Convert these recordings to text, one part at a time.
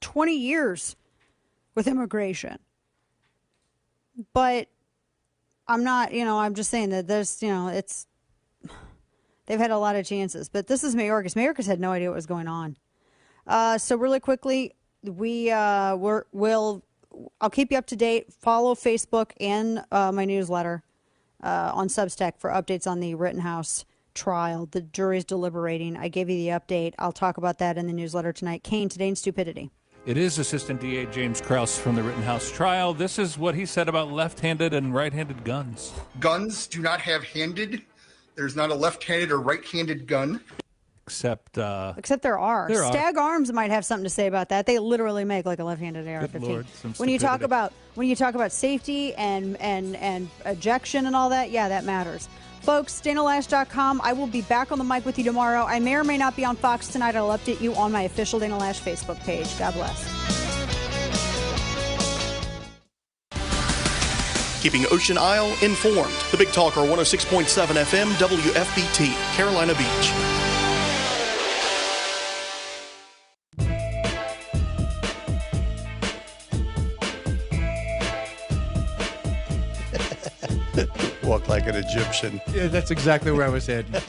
20 years with immigration. But I'm not, I'm just saying that there's, they've had a lot of chances. But this is Mayorkas. Mayorkas had no idea what was going on. So really quickly, I'll keep you up to date. Follow Facebook and my newsletter on Substack for updates on the Rittenhouse trial. The jury's deliberating. I gave you the update. I'll talk about that in the newsletter tonight. Kane, today in stupidity. It is Assistant DA James Krause from the Rittenhouse trial. This is what he said about left-handed and right-handed guns. Guns do not have handed. There's not a left-handed or right-handed gun. Except there are. Stag Arms might have something to say about that. They literally make like a left-handed AR-15. Lord, when you talk about safety and ejection and all that, yeah, that matters. Folks, DanaLash.com. I will be back on the mic with you tomorrow. I may or may not be on Fox tonight. I'll update you on my official Dana Lash Facebook page. God bless. Keeping Ocean Isle informed. The Big Talker 106.7 FM WFBT, Carolina Beach. Walk like an Egyptian. Yeah, that's exactly where I was heading.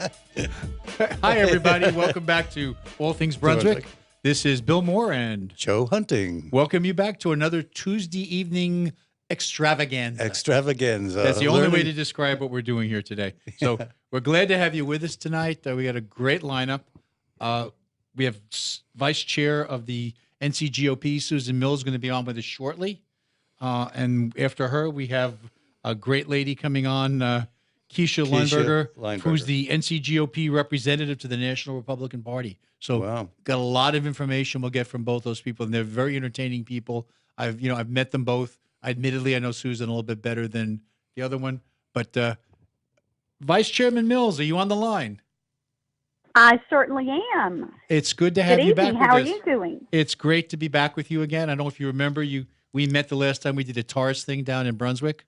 Hi, everybody. Welcome back to All Things Brunswick. This is Bill Moore and Joe Hunting. Welcome you back to another Tuesday evening extravaganza. That's the only way to describe what we're doing here today. So we're glad to have you with us tonight. We got a great lineup. We have Vice Chair of the NCGOP, Susan Mills, going to be on with us shortly. And after her, we have a great lady coming on, Kyshia Lineberger, who's the NCGOP representative to the National Republican Party. So got a lot of information we'll get from both those people, and they're very entertaining people. I've met them both. Admittedly, I know Susan a little bit better than the other one, but Vice Chairman Mills, are you on the line? I certainly am. It's good to have you back with us. How are you doing? It's great to be back with you again. I don't know if you remember, we met the last time we did a TARS thing down in Brunswick.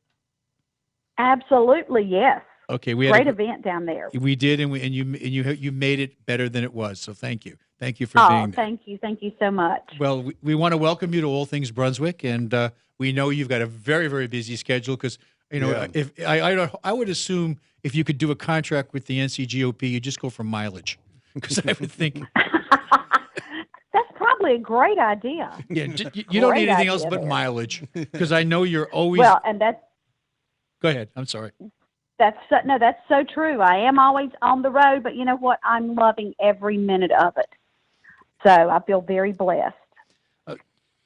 Absolutely, yes. Okay, we had great event down there. We did, and you made it better than it was. So thank you for being there. Thank you so much. Well, we want to welcome you to All Things Brunswick, and we know you've got a very, very busy schedule because if I would assume if you could do a contract with the NCGOP, you just go for mileage, because I would think that's probably a great idea. Yeah, you don't need anything else but mileage, because I know you're always and that's. Go ahead. I'm sorry. That's so true. I am always on the road, but you know what? I'm loving every minute of it. So I feel very blessed.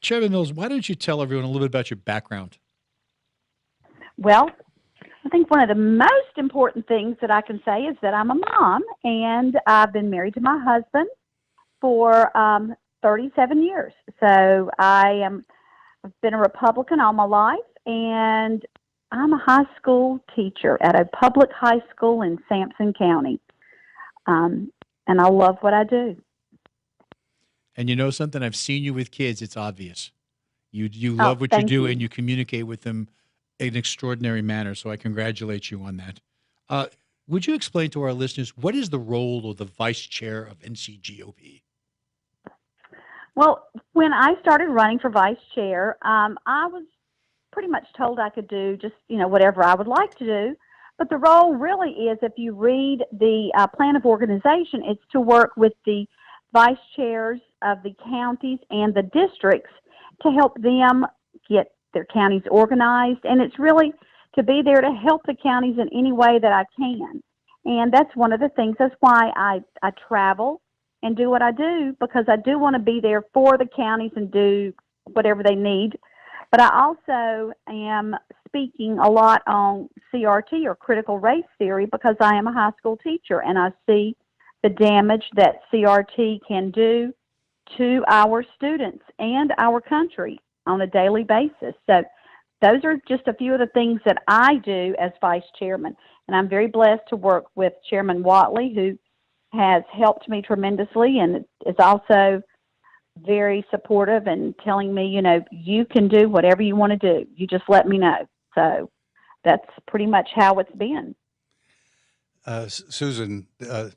Chairman Mills, why don't you tell everyone a little bit about your background? Well, I think one of the most important things that I can say is that I'm a mom, and I've been married to my husband for 37 years. So I've been a Republican all my life, and I'm a high school teacher at a public high school in Sampson County, and I love what I do. And you know something? I've seen you with kids. It's obvious. You love what you do, and you communicate with them in an extraordinary manner, so I congratulate you on that. Would you explain to our listeners, what is the role of the vice chair of NCGOP? Well, when I started running for vice chair, I was pretty much told I could do just, whatever I would like to do. But the role really is, if you read the plan of organization, it's to work with the vice chairs of the counties and the districts to help them get their counties organized. And it's really to be there to help the counties in any way that I can. And that's one of the things. That's why I travel and do what I do, because I do want to be there for the counties and do whatever they need. But I also am speaking a lot on CRT, or critical race theory, because I am a high school teacher, and I see the damage that CRT can do to our students and our country on a daily basis. So those are just a few of the things that I do as vice chairman. And I'm very blessed to work with Chairman Watley, who has helped me tremendously and is also very supportive and telling me, you can do whatever you want to do. You just let me know. So that's pretty much how it's been. Susan,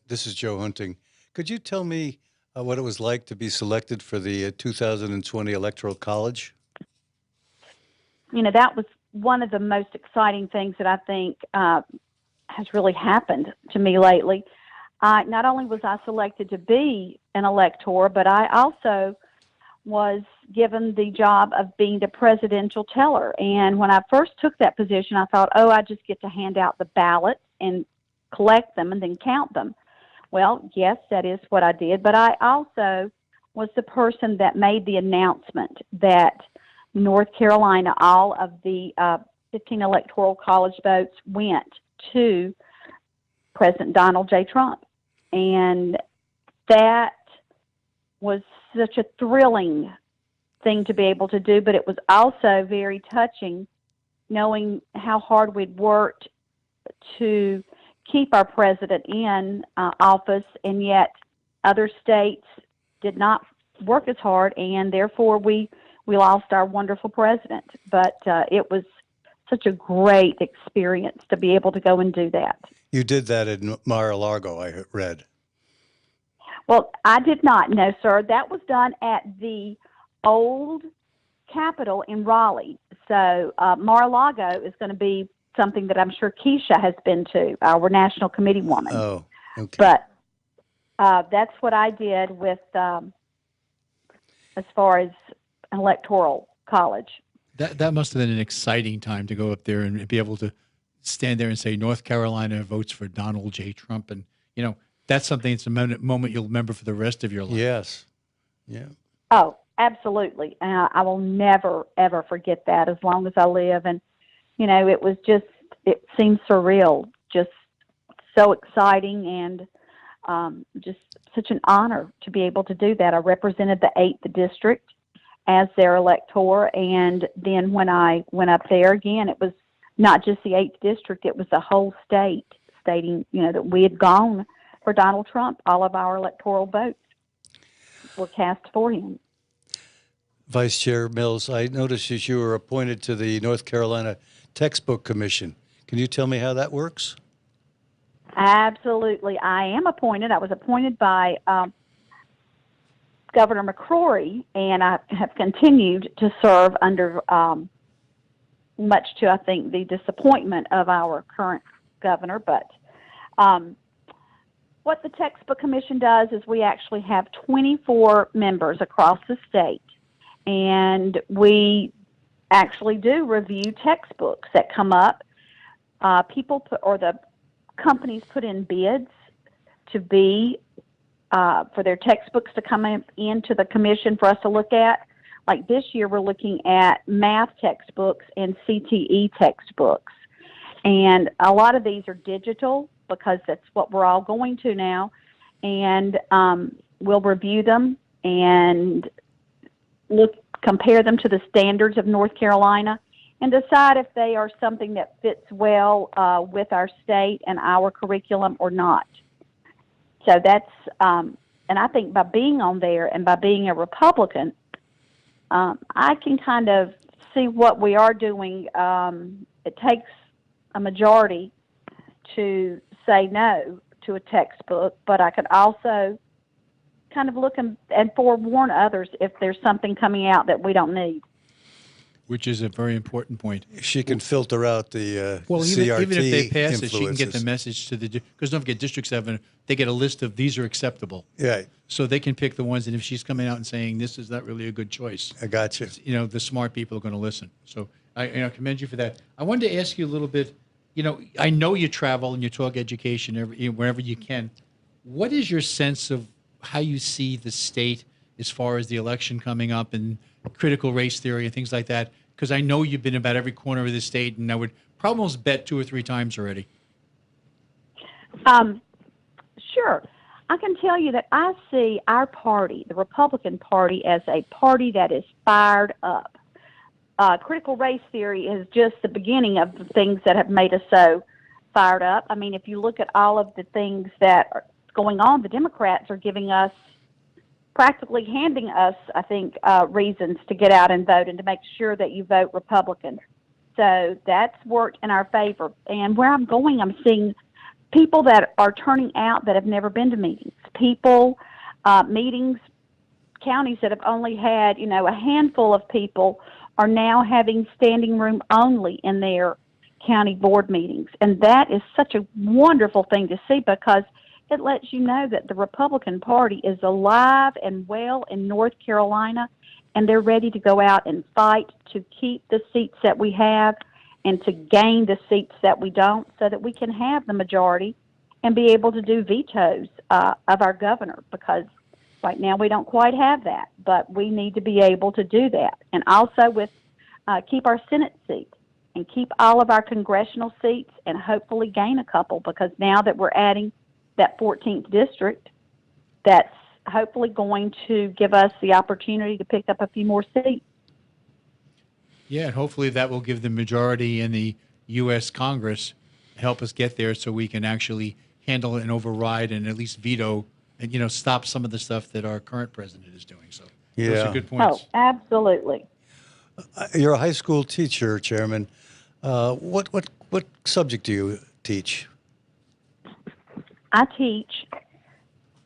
this is Joe Hunting. Could you tell me what it was like to be selected for the 2020 Electoral College? That was one of the most exciting things that I think has really happened to me lately. Not only was I selected to be an elector, but I also was given the job of being the presidential teller. And when I first took that position, I thought, I just get to hand out the ballots and collect them and then count them. Well, yes, that is what I did, but I also was the person that made the announcement that North Carolina, all of the 15 electoral college votes went to President Donald J. Trump. And that was such a thrilling thing to be able to do, but it was also very touching knowing how hard we'd worked to keep our president in office, and yet other states did not work as hard, and therefore we lost our wonderful president. But it was such a great experience to be able to go and do that. You did that in Mar-a-Lago, I read. Well, I did not, no, sir. That was done at the old Capitol in Raleigh. So Mar-a-Lago is going to be something that I'm sure Kyshia has been to, our national committee woman. Oh, okay. But that's what I did with as far as electoral college. That must have been an exciting time to go up there and be able to stand there and say North Carolina votes for Donald J. Trump, and that's something. It's a moment you'll remember for the rest of your life. Yes. Yeah. Oh, absolutely. I will never ever forget that as long as I live. And it seemed surreal, just so exciting, and just such an honor to be able to do that. I represented the 8th district as their elector, and then when I went up there again, it was not just the 8th district, it was the whole state, stating that we had gone for Donald Trump. All of our electoral votes were cast for him. Vice Chair Mills, I noticed that you were appointed to the North Carolina Textbook Commission. Can you tell me how that works? Absolutely. I am appointed. I was appointed by Governor McCrory, and I have continued to serve under, much to, I think, the disappointment of our current governor. But what the Textbook Commission does is we actually have 24 members across the state, and we actually do review textbooks that come up. The companies put in bids to be for their textbooks to come into the commission for us to look at. Like this year, we're looking at math textbooks and CTE textbooks. And a lot of these are digital because that's what we're all going to now. And we'll review them and compare them to the standards of North Carolina and decide if they are something that fits well with our state and our curriculum or not. So that's, and I think by being on there and by being a Republican, I can kind of see what we are doing. It takes a majority to say no to a textbook, but I could also kind of look and forewarn others if there's something coming out that we don't need. Which is a very important point. She can filter out the CRT even if they pass influences. it, she can get the message to because don't forget, District 7, they get a list of these are acceptable. Yeah. So they can pick the ones, and if she's coming out and saying this is not really a good choice, I got you. The smart people are going to listen. So I commend you for that. I wanted to ask you a little bit. I know you travel and you talk education wherever you can. What is your sense of how you see the state as far as the election coming up and critical race theory and things like that? Because I know you've been about every corner of the state, and I would probably almost bet 2 or 3 times already. Sure. I can tell you that I see our party, the Republican Party, as a party that is fired up. Critical race theory is just the beginning of the things that have made us so fired up. I mean, if you look at all of the things that are going on, the Democrats are giving us, practically handing us, I think, reasons to get out and vote and to make sure that you vote Republican. So that's worked in our favor. And where I'm going, I'm seeing people that are turning out that have never been to meetings, people meetings. Counties that have only had, a handful of people are now having standing room only in their county board meetings. And that is such a wonderful thing to see, because it lets you know that the Republican Party is alive and well in North Carolina, and they're ready to go out and fight to keep the seats that we have and to gain the seats that we don't, so that we can have the majority and be able to do vetoes of our governor, because right now we don't quite have that, but we need to be able to do that. And also with keep our Senate seat and keep all of our congressional seats and hopefully gain a couple, because now that we're adding that 14th district, that's hopefully going to give us the opportunity to pick up a few more seats. Yeah, and hopefully that will give the majority in the U.S. Congress, help us get there so we can actually handle and override and at least veto and, stop some of the stuff that our current president is doing. So those are good points. Oh, absolutely. You're a high school teacher, Chairman. What subject do you teach? I teach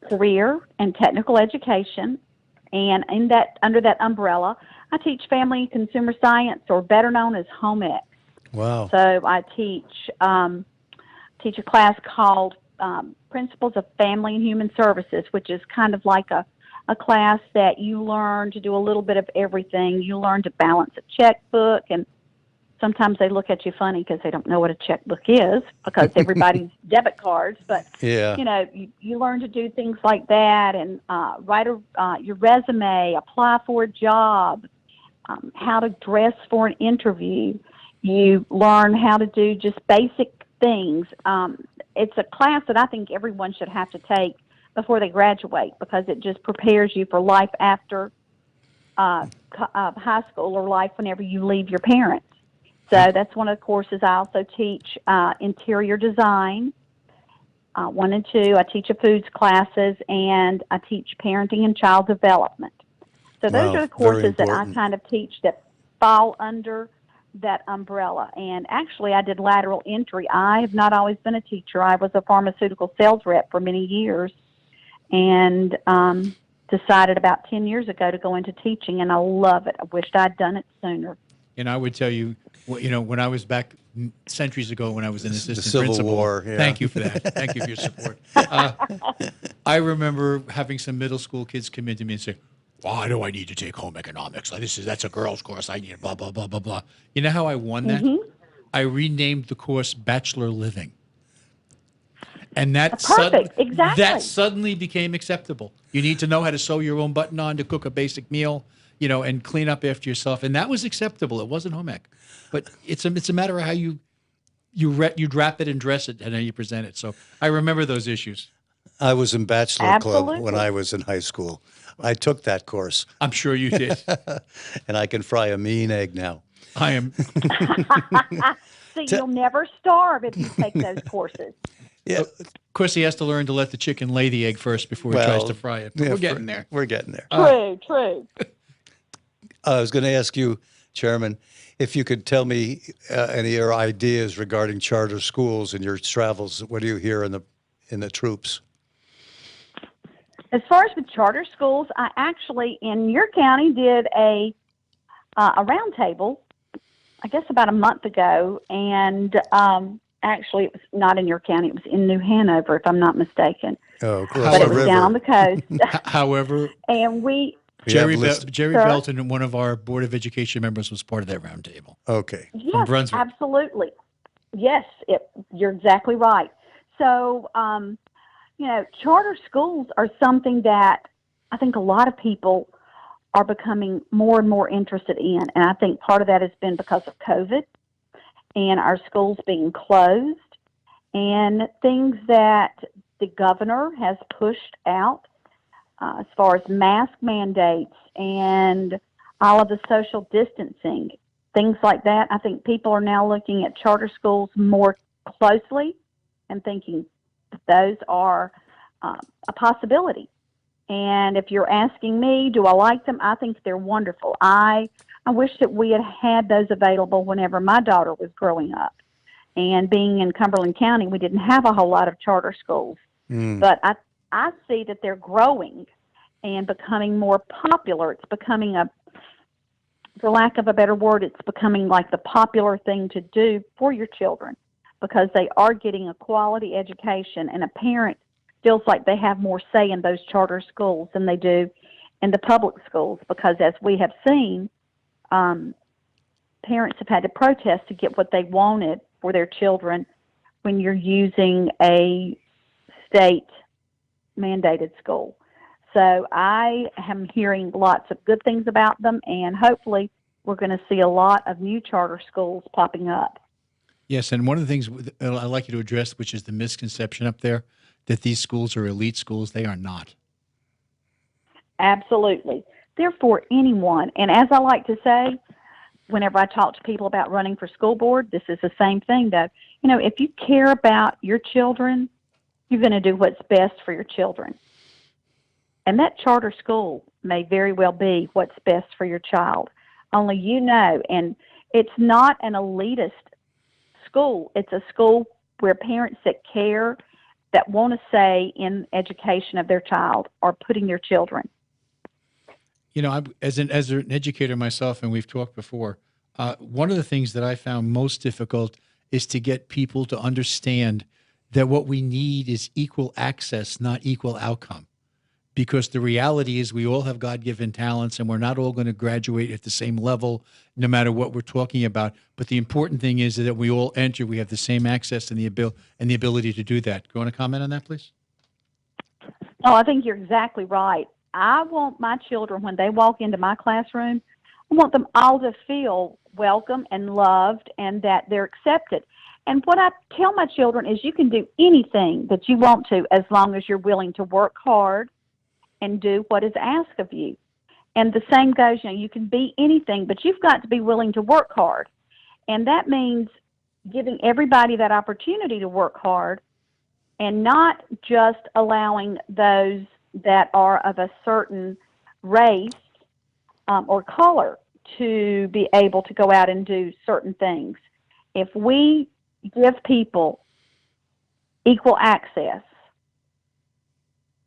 career and technical education, and under that umbrella, I teach family and consumer science, or better known as home ec. Wow. So I teach a class called Principles of Family and Human Services, which is kind of like a class that you learn to do a little bit of everything. You learn to balance a checkbook, and sometimes they look at you funny because they don't know what a checkbook is, because everybody's debit cards. But you learn to do things like that, and write your resume, apply for a job, how to dress for an interview. You learn how to do just basic things. It's a class that I think everyone should have to take before they graduate, because it just prepares you for life after high school, or life whenever you leave your parents. So that's one of the courses. I also teach interior design, 1 and 2. I teach a foods classes, and I teach parenting and child development. So those are the courses that I kind of teach that fall under that umbrella. And actually, I did lateral entry. I have not always been a teacher. I was a pharmaceutical sales rep for many years, and decided about 10 years ago to go into teaching, and I love it. I wished I'd done it sooner. And I would tell you, when I was back centuries ago, when I was an assistant Civil principal. War, yeah. Thank you for that. Thank you for your support. I remember having some middle school kids come in to me and say, "Why do I need to take home economics? That's a girls' course. I need blah blah blah blah blah." You know how I won that? Mm-hmm. I renamed the course Bachelor Living, and that that suddenly became acceptable. You need to know how to sew your own button on, to cook a basic meal, and clean up after yourself, and that was acceptable. It wasn't home ec, but it's a matter of how you wrap it and dress it and how you present it. So I remember those issues. I was in Bachelor Club when I was in high school. I took that course. I'm sure you did. And I can fry a mean egg now. I am. So you'll never starve if you take those courses. Yeah. Of course, he has to learn to let the chicken lay the egg first before he tries to fry it. But we're getting there. We're getting there. True. I was going to ask you, Chairman, if you could tell me any of your ideas regarding charter schools and your travels. What do you hear in the troops? As far as the charter schools, I actually, in your county, did a roundtable, I guess about a month ago, and actually it was not in your county, it was in New Hanover, if I'm not mistaken. Oh, but it was down on the coast. However, and Jerry Belton, one of our Board of Education members, was part of that roundtable. Okay. Yes, from Brunswick. Absolutely. Yes, you're exactly right. So, charter schools are something that I think a lot of people are becoming more and more interested in. And I think part of that has been because of COVID and our schools being closed and things that the governor has pushed out as far as mask mandates and all of the social distancing, things like that. I think people are now looking at charter schools more closely and thinking that those are a possibility. And if you're asking me, do I like them? I think they're wonderful. I wish that we had those available whenever my daughter was growing up. And being in Cumberland County, we didn't have a whole lot of charter schools. But I see that they're growing and becoming more popular. It's becoming for lack of a better word, it's becoming like the popular thing to do for your children because they are getting a quality education, and a parent feels like they have more say in those charter schools than they do in the public schools because, as we have seen, parents have had to protest to get what they wanted for their children when you're using a state-mandated school. So I am hearing lots of good things about them, and hopefully we're going to see a lot of new charter schools popping up. Yes, and one of the things I'd like you to address, which is the misconception up there, that these schools are elite schools. They are not. Absolutely. They're for anyone. And as I like to say, whenever I talk to people about running for school board, this is the same thing, though. You know, if you care about your children, you're going to do what's best for your children. And that charter school may very well be what's best for your child. Only you know. And it's not an elitist school. It's a school where parents that care, that want to say in education of their child, are putting their children. You know, as an educator myself, and we've talked before, one of the things that I found most difficult is to get people to understand that what we need is equal access, not equal outcome. Because the reality is we all have God-given talents, and we're not all going to graduate at the same level, no matter what we're talking about. But the important thing is that we all enter, we have the same access and the ability to do that. Do you want to comment on that, please? Oh, I think you're exactly right. I want my children, when they walk into my classroom, I want them all to feel welcome and loved and that they're accepted. And what I tell my children is you can do anything that you want to as long as you're willing to work hard and do what is asked of you. And the same goes, you know, you can be anything, but you've got to be willing to work hard. And that means giving everybody that opportunity to work hard and not just allowing those that are of a certain race or color to be able to go out and do certain things. If we give people equal access,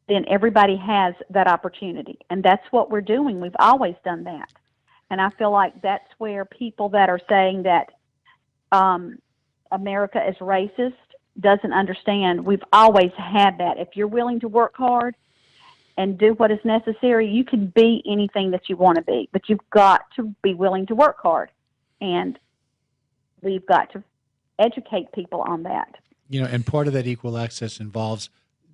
then everybody has that opportunity. And that's what we're doing. We've always done that. And I feel like that's where people that are saying that America is racist doesn't understand. We've always had that. If you're willing to work hard and do what is necessary, you can be anything that you want to be. But you've got to be willing to work hard. And we've got to educate people on that. You know, and part of that equal access involves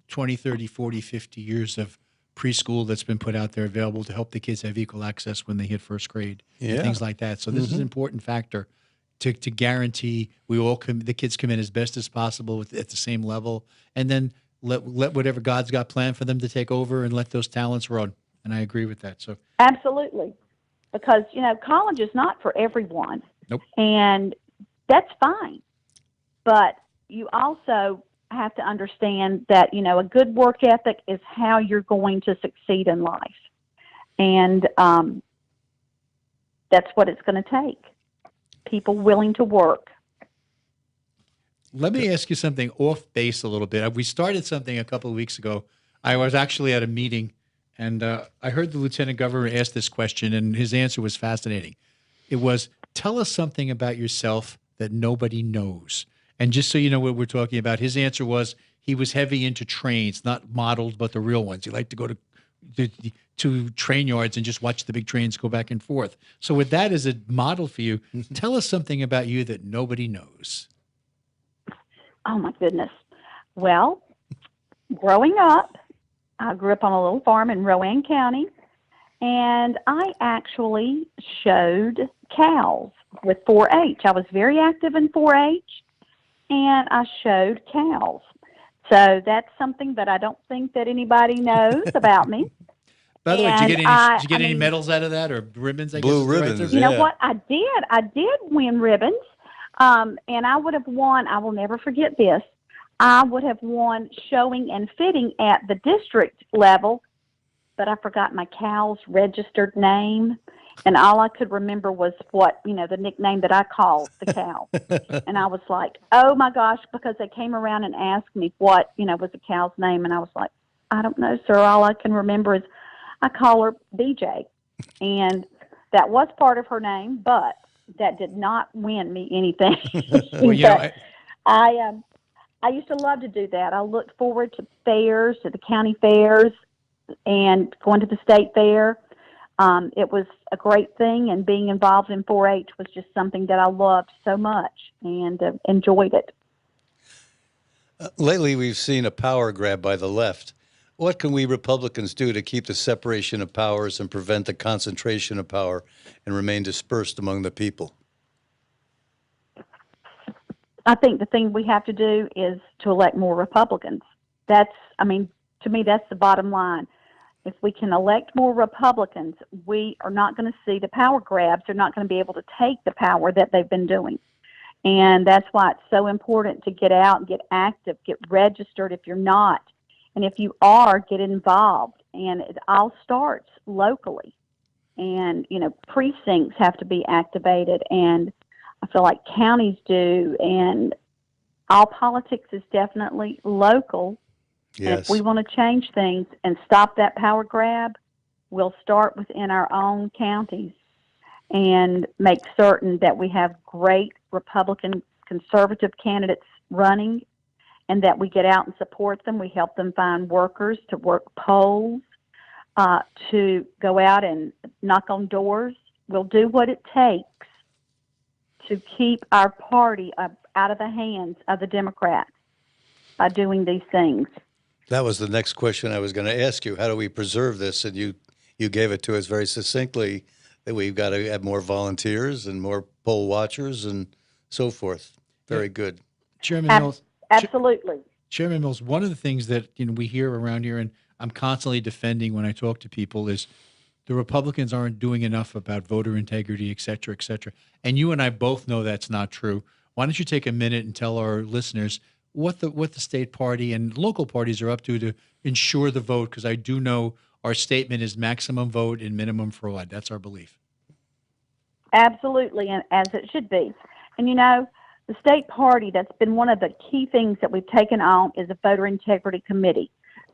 20, 30, 40, 50 years of preschool that's been put out there available to help the kids have equal access when they hit first grade and things like that. So this is an important factor to guarantee the kids come in as best as possible at the same level, and then let whatever God's got planned for them to take over and let those talents run. And I agree with that. So absolutely, because, you know, college is not for everyone. Nope. And that's fine. But you also have to understand that, you know, a good work ethic is how you're going to succeed in life. And that's what it's going to take. People willing to work. Let me ask you something off base a little bit. We started something a couple of weeks ago. I was actually at a meeting, and I heard the lieutenant governor ask this question, and his answer was fascinating. It was, tell us something about yourself that nobody knows. And just so you know what we're talking about, his answer was he was heavy into trains, not modeled, but the real ones. He liked to go to train yards and just watch the big trains go back and forth. So with that as a model for you, tell us something about you that nobody knows. Oh, my goodness. Well, growing up, I grew up on a little farm in Rowan County, and I actually showed cows with 4-H. I was very active in 4-H. And I showed cows. So that's something that I don't think that anybody knows about me. By the way, did you get any medals out of that or ribbons? Blue ribbons. You know what? I did win ribbons. And I would have won, I will never forget this, I would have won showing and fitting at the district level, but I forgot my cow's registered name. And all I could remember was the nickname that I called the cow. And I was like, oh my gosh, because they came around and asked me what, was the cow's name. And I was like, I don't know, sir. All I can remember is I call her BJ. And that was part of her name, but that did not win me anything. Well, you know, I used to love to do that. I looked forward to fairs, to the county fairs, and going to the state fair. It was a great thing, and being involved in 4-H was just something that I loved so much and enjoyed it. Lately, we've seen a power grab by the left. What can we Republicans do to keep the separation of powers and prevent the concentration of power and remain dispersed among the people? I think the thing we have to do is to elect more Republicans. To me, that's the bottom line. If we can elect more Republicans, we are not going to see the power grabs. They're not going to be able to take the power that they've been doing. And that's why it's so important to get out and get active, get registered if you're not. And if you are, get involved. And it all starts locally. And, precincts have to be activated. And I feel like counties do. And all politics is definitely local. Yes. And if we want to change things and stop that power grab, we'll start within our own counties and make certain that we have great Republican conservative candidates running, and that we get out and support them. We help them find workers to work polls, to go out and knock on doors. We'll do what it takes to keep our party out of the hands of the Democrats by doing these things. That was the next question I was going to ask you. How do we preserve this? And you gave it to us very succinctly, that we've got to have more volunteers and more poll watchers and so forth. Very good. Chairman Mills. Absolutely. Chairman Mills, one of the things that we hear around here, and I'm constantly defending when I talk to people, is the Republicans aren't doing enough about voter integrity, et cetera, et cetera. And you and I both know that's not true. Why don't you take a minute and tell our listeners what the state party and local parties are up to ensure the vote? Because I do know our statement is maximum vote and minimum fraud. That's our belief. Absolutely, and as it should be. And the state party, that's been one of the key things that we've taken on, is a voter integrity committee.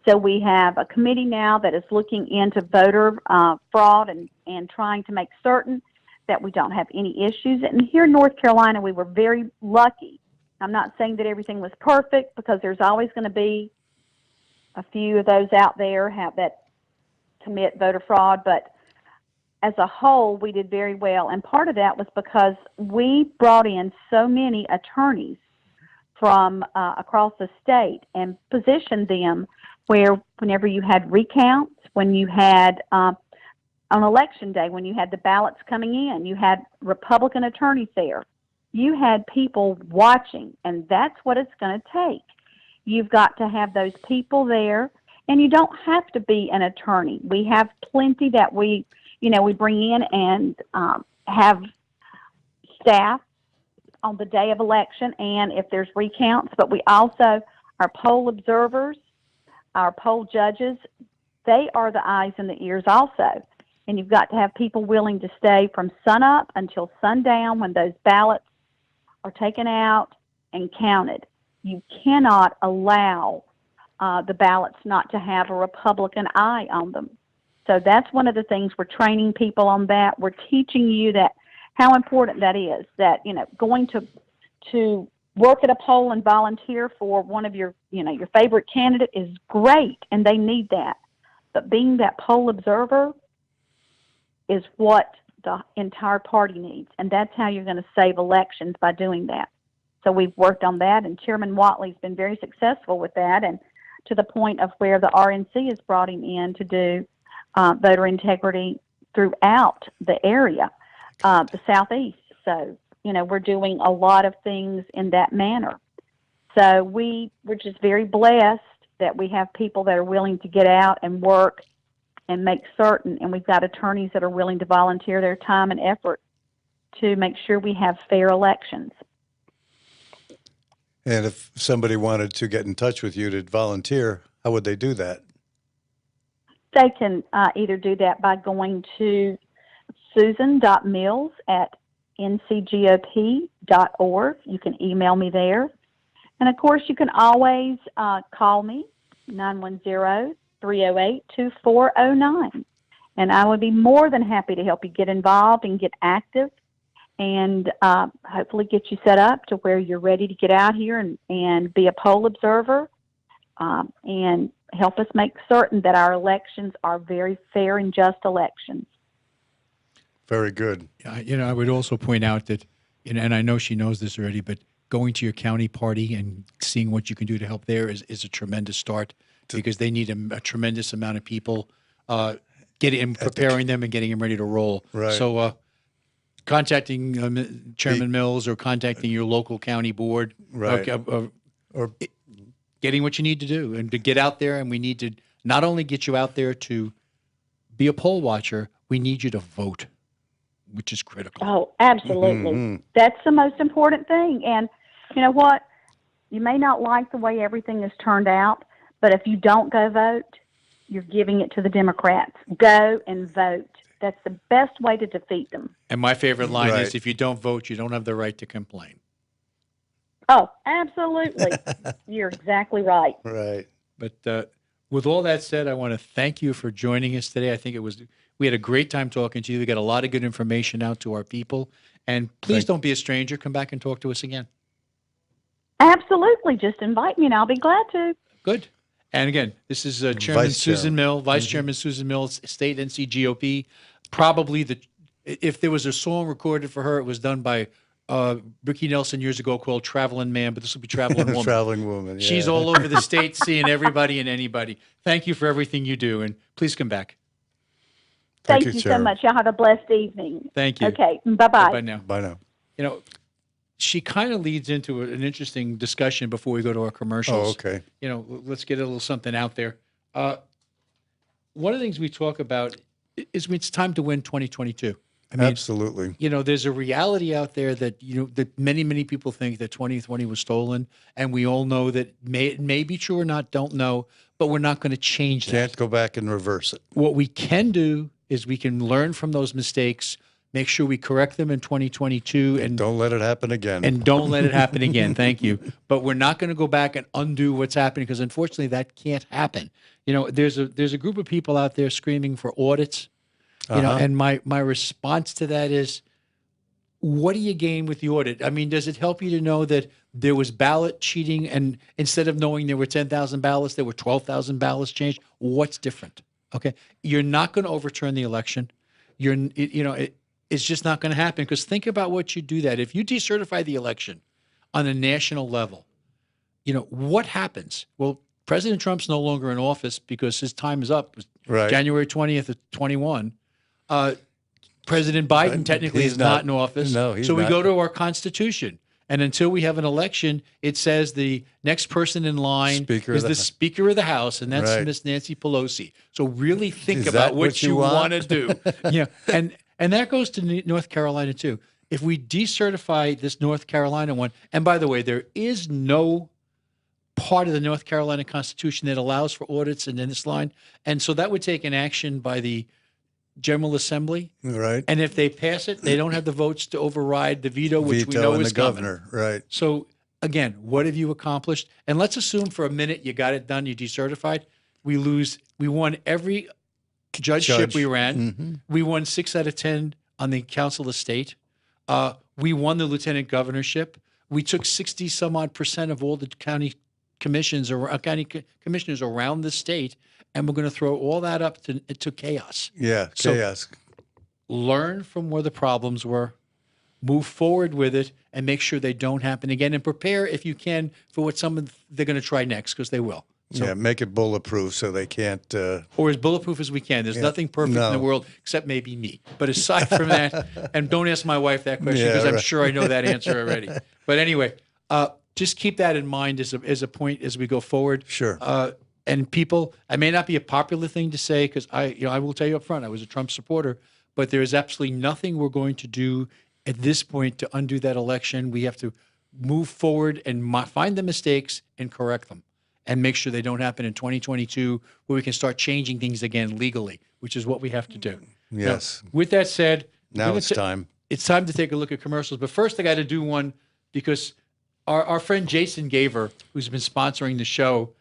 So we have a committee now that is looking into voter fraud and trying to make certain that we don't have any issues. And here in North Carolina, we were very lucky. I'm not saying that everything was perfect, because there's always going to be a few of those out there that commit voter fraud, but as a whole, we did very well. And part of that was because we brought in so many attorneys from across the state and positioned them where whenever you had recounts, when you had on Election Day, when you had the ballots coming in, you had Republican attorneys there. You had people watching, and that's what it's going to take. You've got to have those people there, and you don't have to be an attorney. We have plenty that we bring in and have staff on the day of election, and if there's recounts, but we also, our poll observers, our poll judges, they are the eyes and the ears also. And you've got to have people willing to stay from sunup until sundown when those ballots are taken out and counted. You cannot allow the ballots not to have a Republican eye on them. So that's one of the things we're training people on. That we're teaching you that how important that is. That going to work at a poll and volunteer for one of your your favorite candidate is great, and they need that. But being that poll observer is what the entire party needs, and that's how you're going to save elections, by doing that. So we've worked on that, and Chairman Whatley's been very successful with that, and to the point of where the RNC has brought him in to do voter integrity throughout the area, the Southeast. So, we're doing a lot of things in that manner. So we're just very blessed that we have people that are willing to get out and work and make certain, and we've got attorneys that are willing to volunteer their time and effort to make sure we have fair elections. And if somebody wanted to get in touch with you to volunteer, how would they do that? They can either do that by going to susan.mills@ncgop.org. You can email me there. And, of course, you can always call me, 910-308-2409. And I would be more than happy to help you get involved and get active, and hopefully get you set up to where you're ready to get out here and be a poll observer, and help us make certain that our elections are very fair and just elections. Very good. I would also point out that, and I know she knows this already, but going to your county party and seeing what you can do to help there is a tremendous start, because they need a tremendous amount of people preparing them and getting them ready to roll. Right. So contacting Chairman Mills or contacting your local county board, Right. or getting what you need to do and to get out there. And we need to not only get you out there to be a poll watcher, we need you to vote, which is critical. Oh, absolutely. Mm-hmm. That's the most important thing. And you know what? You may not like the way everything has turned out, but if you don't go vote, you're giving it to the Democrats. Go and vote. That's the best way to defeat them. And my favorite line Right. is, if you don't vote, you don't have the right to complain. Oh, absolutely. You're exactly right. Right. But with all that said, I want to thank you for joining us today. I think we had a great time talking to you. We got a lot of good information out to our people. And please don't be a stranger. Come back and talk to us again. Absolutely. Just invite me and I'll be glad to. Good. And again, this is Chairman Vice Chair. Susan Mill, Vice Chairman Susan Mills, State NCGOP. Probably if there was a song recorded for her, it was done by Ricky Nelson years ago called Traveling Man, but this will be Traveling Woman. Traveling woman. Yeah. She's all over the state, seeing everybody and anybody. Thank you for everything you do, and please come back. Thank you, you Chair. so much. Y'all have a blessed evening. Thank you. Okay. Bye-bye. Bye now. Bye now. She kind of leads into an interesting discussion before we go to our commercials. Oh, okay. Let's get a little something out there. One of the things we talk about is it's time to win 2022. I mean, Absolutely. there's a reality out there that, that many, many people think that 2020 was stolen. And we all know that it may be true or not, don't know, but we're not going to change that. Can't go back and reverse it. What we can do is we can learn from those mistakes, make sure we correct them in 2022, and Don't let it happen again. and don't let it happen again. Thank you. But we're not going to go back and undo what's happening, because unfortunately that can't happen. There's a group of people out there screaming for audits. And my response to that is, what do you gain with the audit? I mean, does it help you to know that there was ballot cheating, and instead of knowing there were 10,000 ballots, there were 12,000 ballots changed? What's different? Okay, you're not going to overturn the election. It's just not going to happen, because think about what you do that. If you decertify the election on a national level, what happens? Well, President Trump's no longer in office because his time is up. Right. January 20th of 21. President Biden technically He's is not in office. No, he's so we not. go to our Constitution. And until we have an election, it says the next person in line Speaker is of the the- Speaker of the House, and that's Right. Miss Nancy Pelosi. So really think Is about that what what you you want? want to do. And that goes to North Carolina too. If we decertify this North Carolina one, and by the way, there is no part of the North Carolina Constitution that allows for audits in this line, and so that would take an action by the General Assembly. Right. And if they pass it, they don't have the votes to override the veto, which we Veto know and is the coming. governor. Right. So again, what have you accomplished? And let's assume for a minute you got it done, you decertified. We won every judgeship Judge. we ran. Mm-hmm. We won 6 out of 10 on the Council of State. We won the lieutenant governorship. We took 60 some odd % of all the county commissions or county commissioners around the state, and we're going to throw all that up to chaos. Yeah. So- Chaos. Learn from where the problems were, move forward with it, and make sure they don't happen again, and prepare if you can for what they're going to try next, because they will. So, Yeah. Make it bulletproof so they can't. or as bulletproof as we can. There's nothing perfect in the No. world except maybe me. But aside from that, and don't ask my wife that question, Yeah, because I'm right. sure I know that answer already. But anyway, just keep that in mind as a point as we go forward. Sure. And people, it may not be a popular thing to say, because I will tell you up front, I was a Trump supporter, but there is absolutely nothing we're going to do at this point to undo that election. We have to move forward and find the mistakes and correct them, and make sure they don't happen in 2022, where we can start changing things again legally, which is what we have to do. Yes. Now, with that said, Now it's time. It's time to take a look at commercials. But first, I got to do one, because our friend Jason Gaver, who's been sponsoring the show,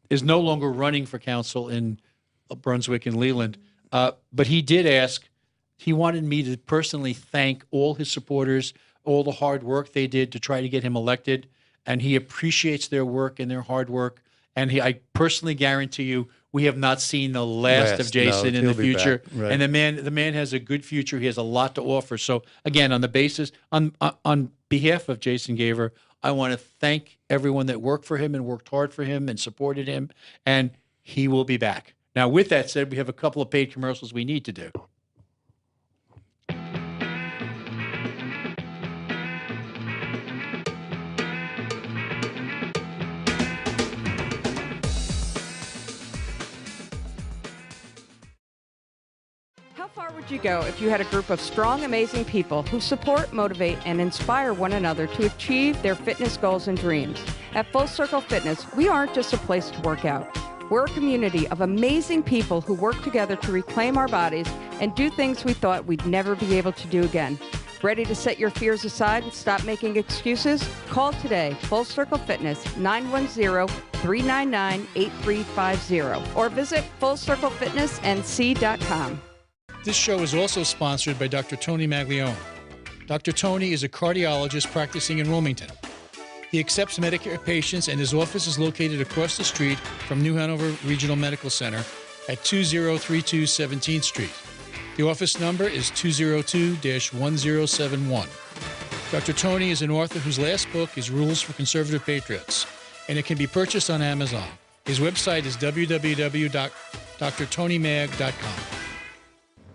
is no longer running for council in Brunswick and Leland. But he did ask, he wanted me to personally thank all his supporters, all the hard work they did to try to get him elected. And he appreciates their work and their hard work. And I personally guarantee you, we have not seen the last of Jason in the future. Right. And the man has a good future. He has a lot to offer. So again, on behalf of Jason Gaver, I want to thank everyone that worked for him and worked hard for him and supported him. And he will be back. Now, with that said, we have a couple of paid commercials we need to do. How far would you go if you had a group of strong, amazing people who support, motivate, and inspire one another to achieve their fitness goals and dreams? At Full Circle Fitness, we aren't just a place to work out. We're a community of amazing people who work together to reclaim our bodies and do things we thought we'd never be able to do again. Ready to set your fears aside and stop making excuses? Call today, Full Circle Fitness, 910-399-8350, or visit FullCircleFitnessNC.com. This show is also sponsored by Dr. Tony Maglione. Dr. Tony is a cardiologist practicing in Wilmington. He accepts Medicare patients, and his office is located across the street from New Hanover Regional Medical Center at 2032 17th Street. The office number is 202-1071. Dr. Tony is an author whose last book is Rules for Conservative Patriots, and it can be purchased on Amazon. His website is www.drtonymag.com.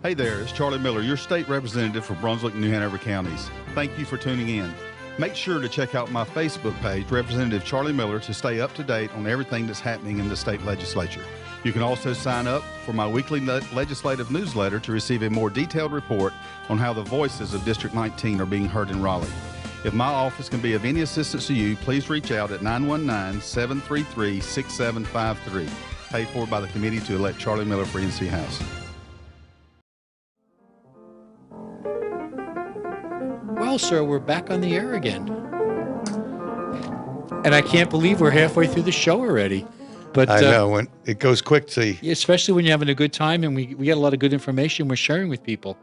Hey there, it's Charlie Miller, your state representative for Brunswick and New Hanover counties. Thank you for tuning in. Make sure to check out my Facebook page, Representative Charlie Miller, to stay up to date on everything that's happening in the state legislature. You can also sign up for my weekly legislative newsletter to receive a more detailed report on how the voices of District 19 are being heard in Raleigh. If my office can be of any assistance to you, please reach out at 919-733-6753. Paid for by the committee to elect Charlie Miller for NC House. Well, sir, we're back on the air again. And I can't believe we're halfway through the show already. But I know, when it goes quick, especially when you're having a good time, and we get a lot of good information we're sharing with people.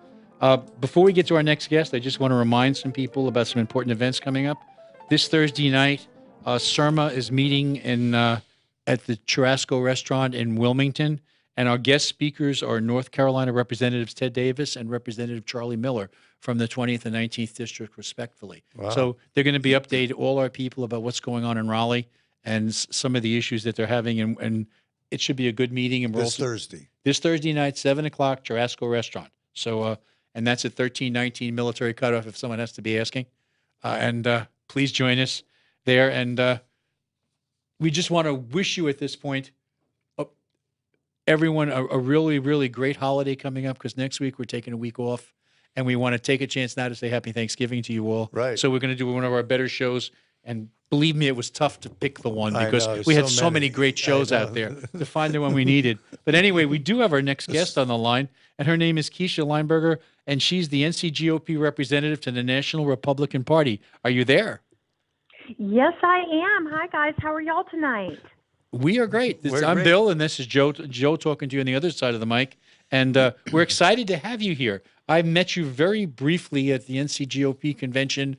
Before we get to our next guest, I just want to remind some people about some important events coming up. This Thursday night, CIRMA is meeting at the Churrasco Restaurant in Wilmington, and our guest speakers are North Carolina Representatives Ted Davis and Representative Charlie Miller from the 20th and 19th District, respectively. Wow. So they're going to be updating all our people about what's going on in Raleigh and some of the issues that they're having, and it should be a good meeting. And this Thursday night, 7 o'clock, Churrasco Restaurant. So, and that's at 1319 Military Cutoff, if someone has to be asking. And please join us there. And we just want to wish you at this point, everyone, a really, really great holiday coming up, because next week we're taking a week off, and we want to take a chance now to say Happy Thanksgiving to you all. Right. So we're going to do one of our better shows. And believe me, it was tough to pick the one because we had so many great shows out there to find the one we needed. But anyway, we do have our next guest on the line, and her name is Kyshia Lineberger, and she's the NCGOP representative to the National Republican Party. Are you there? Yes, I am. Hi, guys. How are y'all tonight? We are great. I'm great. Bill, and this is Joe talking to you on the other side of the mic. And we're excited to have you here. I met you very briefly at the NCGOP convention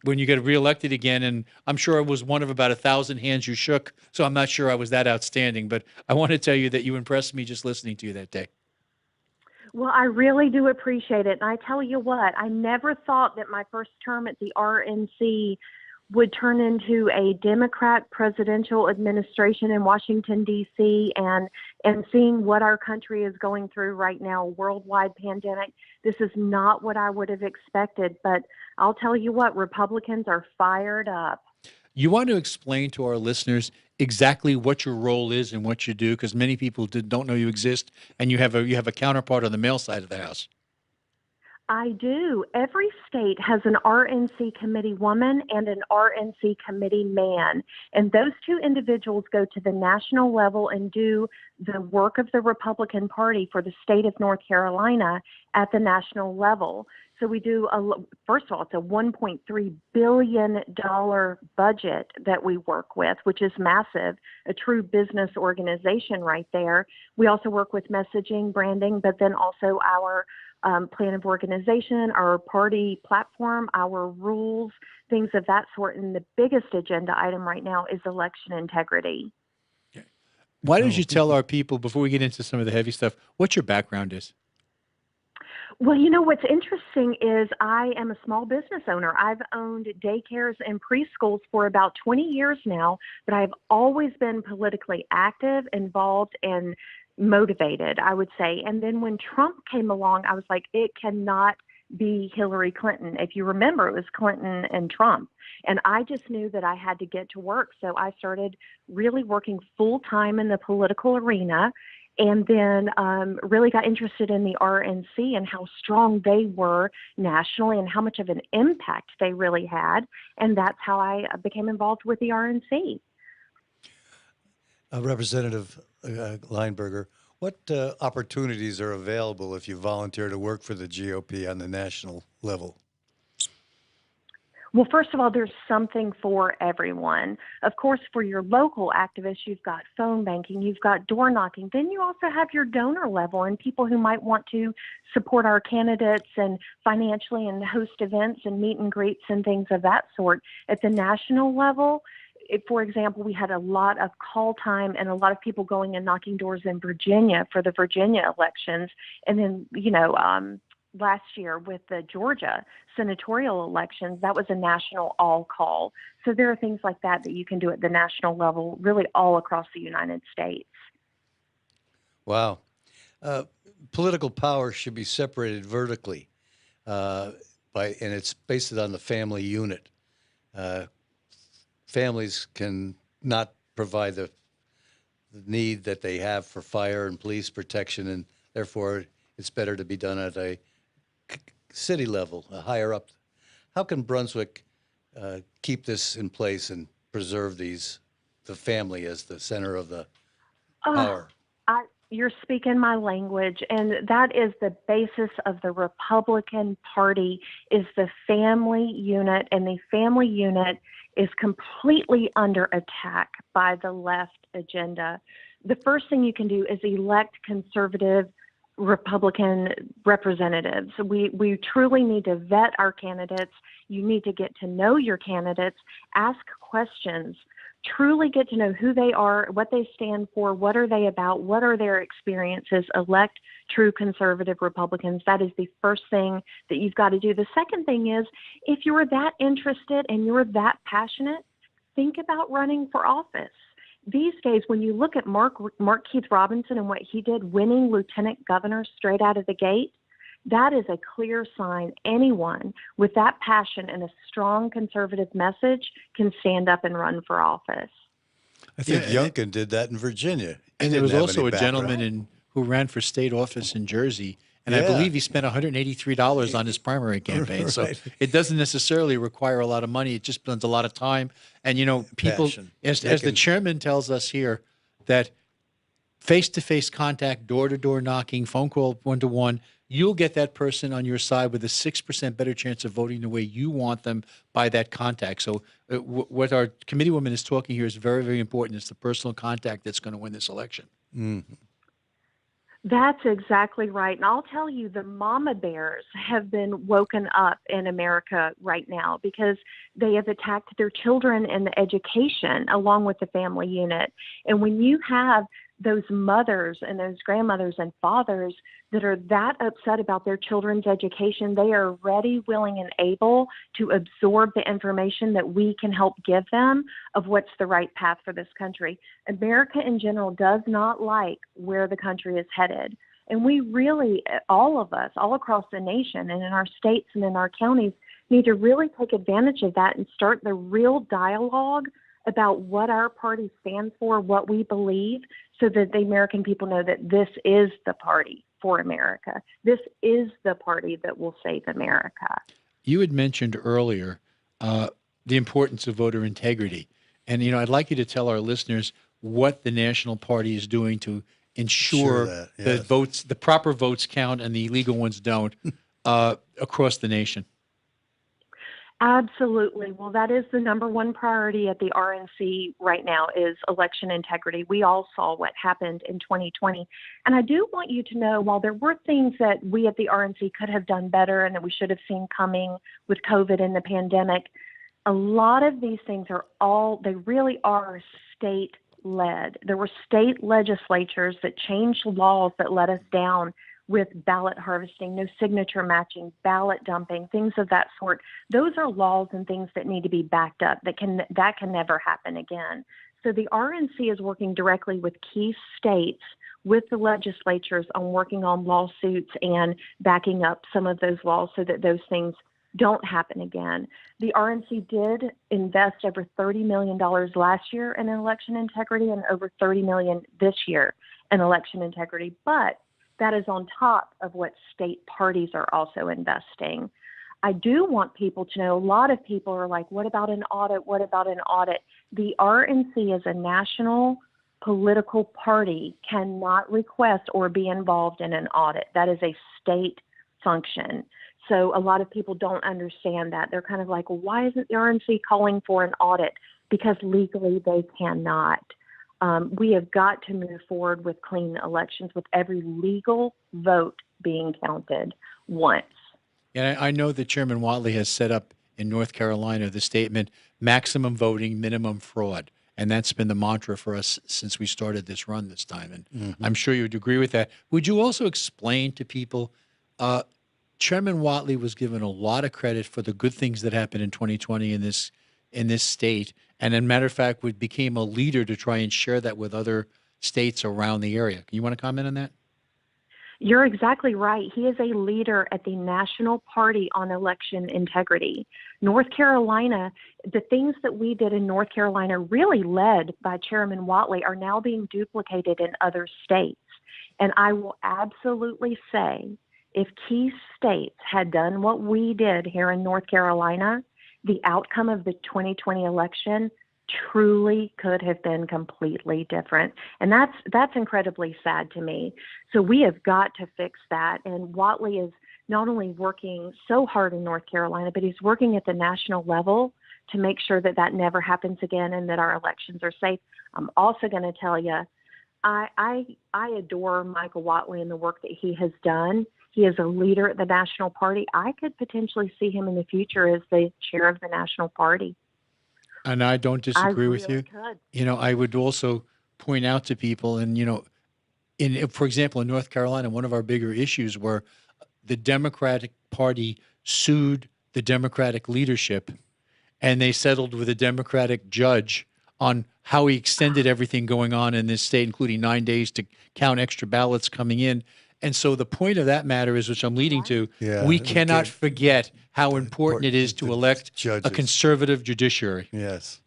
when you get reelected again, and I'm sure I was one of about 1,000 hands you shook, so I'm not sure I was that outstanding, but I want to tell you that you impressed me just listening to you that day. Well, I really do appreciate it, and I tell you what, I never thought that my first term at the RNC would turn into a Democrat presidential administration in Washington, D.C., and seeing what our country is going through right now, a worldwide pandemic. This is not what I would have expected, but I'll tell you what, Republicans are fired up. You want to explain to our listeners exactly what your role is and what you do, because many people don't know you exist, and you have a counterpart on the male side of the house. I do. Every state has an RNC committee woman and an RNC committee man. And those two individuals go to the national level and do the work of the Republican Party for the state of North Carolina at the national level. So we do, first of all, it's a $1.3 billion budget that we work with, which is massive, a true business organization right there. We also work with messaging, branding, but then also our plan of organization, our party platform, our rules, things of that sort. And the biggest agenda item right now is election integrity. Why don't you tell our people, before we get into some of the heavy stuff, what your background is? Well, what's interesting is I am a small business owner. I've owned daycares and preschools for about 20 years now, but I've always been politically active, involved, and motivated, I would say. And then when Trump came along, I was like, it cannot be Hillary Clinton. If you remember, it was Clinton and Trump. And I just knew that I had to get to work. So I started really working full time in the political arena, and then really got interested in the RNC and how strong they were nationally and how much of an impact they really had. And that's how I became involved with the RNC. Representative Lineberger, what opportunities are available if you volunteer to work for the GOP on the national level? Well, first of all, there's something for everyone. Of course, for your local activists, you've got phone banking, you've got door knocking. Then you also have your donor level and people who might want to support our candidates and financially and host events and meet and greets and things of that sort. At the national level, for example, we had a lot of call time and a lot of people going and knocking doors in Virginia for the Virginia elections. And then, last year with the Georgia senatorial elections, that was a national all call. So there are things like that that you can do at the national level, really all across the United States. Wow. Political power should be separated vertically, and it's based on the family unit. Families can not provide the need that they have for fire and police protection, and therefore it's better to be done at a city level, higher up. How can Brunswick keep this in place and preserve the family as the center of the power? You're speaking my language, and that is the basis of the Republican Party, is the family unit, and the family unit is completely under attack by the left agenda. The first thing you can do is elect conservative Republican representatives. We truly need to vet our candidates. You need to get to know your candidates, ask questions, truly get to know who they are, what they stand for, what are they about, what are their experiences. Elect true conservative Republicans. That is the first thing that you've got to do. The second thing is, if you're that interested and you're that passionate, think about running for office. These days, when you look at Mark Keith Robinson and what he did, winning lieutenant governor straight out of the gate, that is a clear sign anyone with that passion and a strong conservative message can stand up and run for office. I think Youngkin did that in Virginia. And there was also a gentleman who ran for state office in Jersey, and I believe he spent $183 on his primary campaign. Right. So it doesn't necessarily require a lot of money. It just spends a lot of time. And, people, as the chairman tells us here, that face-to-face contact, door-to-door knocking, phone call one-to-one, you'll get that person on your side with a 6% better chance of voting the way you want them by that contact. So what our committee woman is talking here is very, very important. It's the personal contact that's going to win this election. Mm-hmm. That's exactly right. And I'll tell you, the mama bears have been woken up in America right now because they have attacked their children and the education along with the family unit. And when you have those mothers and those grandmothers and fathers that are that upset about their children's education, they are ready, willing, and able to absorb the information that we can help give them of what's the right path for this country. America in general does not like where the country is headed. And we really, all of us, all across the nation and in our states and in our counties, need to really take advantage of that and start the real dialogue about what our party stands for, what we believe, so that the American people know that this is the party. for America. This is the party that will save America. You had mentioned earlier the importance of voter integrity. And, I'd like you to tell our listeners what the National Party is doing to ensure that votes, the proper votes count and the illegal ones don't across the nation. Absolutely. Well, that is the number one priority at the RNC right now is election integrity. We all saw what happened in 2020. And I do want you to know, while there were things that we at the RNC could have done better and that we should have seen coming with COVID and the pandemic, a lot of these things they really are state-led. There were state legislatures that changed laws that let us down with ballot harvesting, no signature matching, ballot dumping, things of that sort. Those are laws and things that need to be backed up. That can never happen again. So the RNC is working directly with key states, with the legislatures on working on lawsuits and backing up some of those laws so that those things don't happen again. The RNC did invest over $30 million last year in election integrity and over $30 million this year in election integrity. But that is on top of what state parties are also investing. I do want people to know, a lot of people are like, what about an audit? What about an audit? The RNC as a national political party cannot request or be involved in an audit. That is a state function. So a lot of people don't understand that. They're kind of like, well, why isn't the RNC calling for an audit? Because legally they cannot. We have got to move forward with clean elections, with every legal vote being counted once. And I know that Chairman Whatley has set up in North Carolina the statement, maximum voting, minimum fraud. And that's been the mantra for us since we started this run this time. And I'm sure you would agree with that. Would you also explain to people, Chairman Whatley was given a lot of credit for the good things that happened in 2020 in this state. And as a matter of fact, we became a leader to try and share that with other states around the area. You want to comment on that? You're exactly right. He is a leader at the National Party on election integrity. North Carolina, the things that we did in North Carolina, really led by Chairman Whatley, are now being duplicated in other states. And I will absolutely say, if key states had done what we did here in North Carolina, the outcome of the 2020 election truly could have been completely different. And that's incredibly sad to me. So we have got to fix that. And Whatley is not only working so hard in North Carolina, but he's working at the national level to make sure that that never happens again and that our elections are safe. I'm also going to tell you, I adore Michael Whatley and the work that he has done. He is a leader at the National Party. I could potentially see him in the future as the chair of the National Party. And I don't disagree with you. Could. I would also point out to people, and, for example, in North Carolina, one of our bigger issues were the Democratic Party sued the Democratic leadership, and they settled with a Democratic judge on how he extended everything going on in this state, including 9 days to count extra ballots coming in. And so the point of that matter is, which I'm leading to, we cannot forget how important it is to elect a conservative judiciary. Yes.